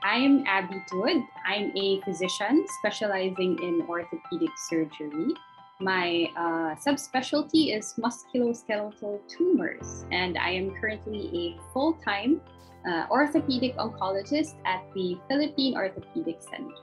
I'm Abi Tud. I'm a physician specializing in orthopedic surgery. My subspecialty is musculoskeletal tumors, and I am currently a full-time orthopedic oncologist at the Philippine Orthopedic Center.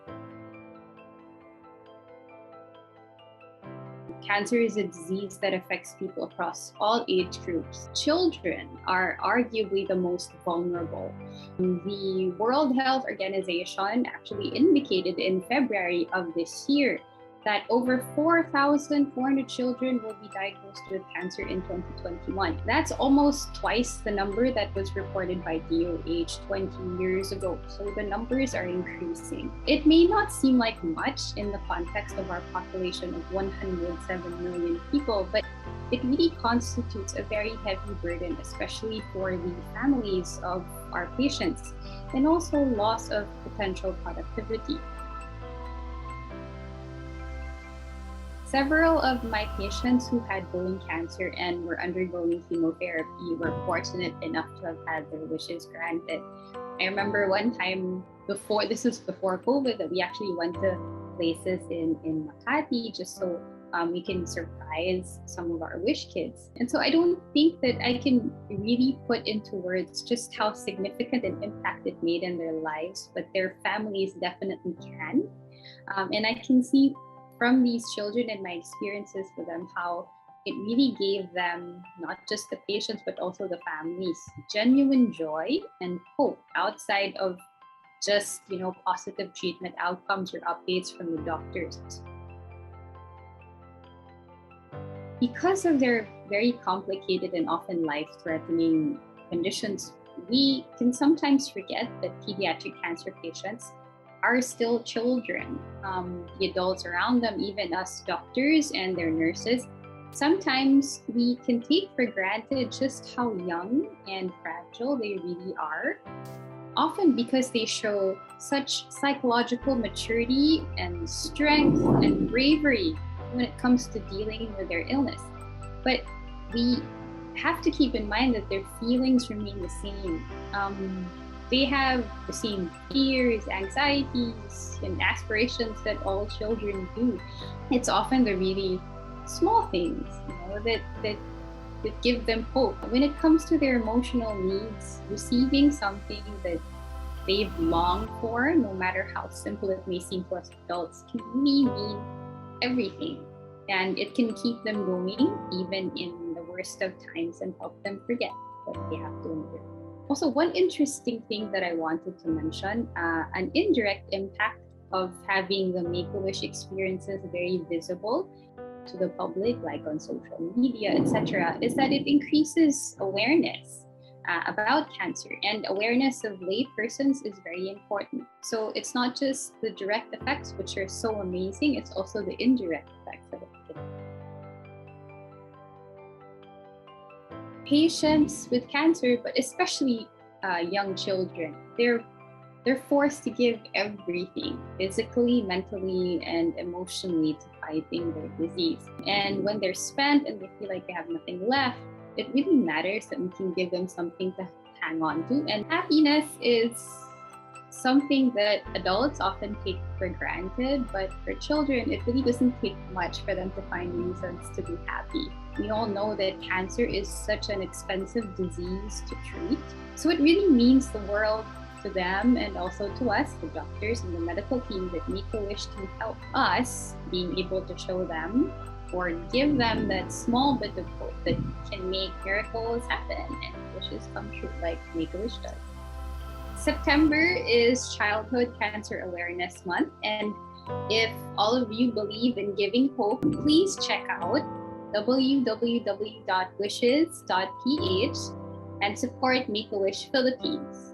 Cancer is a disease that affects people across all age groups. Children are arguably the most vulnerable. The World Health Organization actually indicated in February of this year that over 4,400 children will be diagnosed with cancer in 2021. That's almost twice the number that was reported by DOH 20 years ago. So the numbers are increasing. It may not seem like much in the context of our population of 107 million people, but it really constitutes a very heavy burden, especially for the families of our patients, and also loss of potential productivity. Several of my patients who had bone cancer and were undergoing chemotherapy were fortunate enough to have had their wishes granted. I remember one time this was before COVID, that we actually went to places in Makati just so we can surprise some of our wish kids. And so I don't think that I can really put into words just how significant an impact it made in their lives, but their families definitely can. And I can see from these children and my experiences with them how it really gave them, not just the patients, but also the families, genuine joy and hope outside of just, positive treatment outcomes or updates from the doctors. Because of their very complicated and often life-threatening conditions, we can sometimes forget that pediatric cancer patients are still children. The adults around them, even us doctors and their nurses, sometimes we can take for granted just how young and fragile they really are, often because they show such psychological maturity and strength and bravery when it comes to dealing with their illness. But we have to keep in mind that their feelings remain the same. They have the same fears, anxieties, and aspirations that all children do. It's often the really small things, that give them hope. When it comes to their emotional needs, receiving something that they've longed for, no matter how simple it may seem to us adults, can really mean everything. And it can keep them going even in the worst of times and help them forget what they have to endure. Also, one interesting thing that I wanted to mention, an indirect impact of having the Make-A-Wish experiences very visible to the public, like on social media, etc., is that it increases awareness about cancer, and awareness of laypersons is very important. So it's not just the direct effects, which are so amazing, it's also the indirect effects of it. Patients with cancer, but especially young children, they're forced to give everything, physically, mentally, and emotionally, to fighting their disease. And when they're spent and they feel like they have nothing left, it really matters that we can give them something to hang on to. And happiness is something that adults often take for granted, but for children, it really doesn't take much for them to find reasons to be happy. We all know that cancer is such an expensive disease to treat, so it really means the world to them and also to us, the doctors and the medical team, that Make-A-Wish can help us being able to show them or give them that small bit of hope that can make miracles happen and wishes come true, like Make-A-Wish does. September is Childhood Cancer Awareness Month, and if all of you believe in giving hope, please check out www.wishes.ph and support Make-A-Wish Philippines.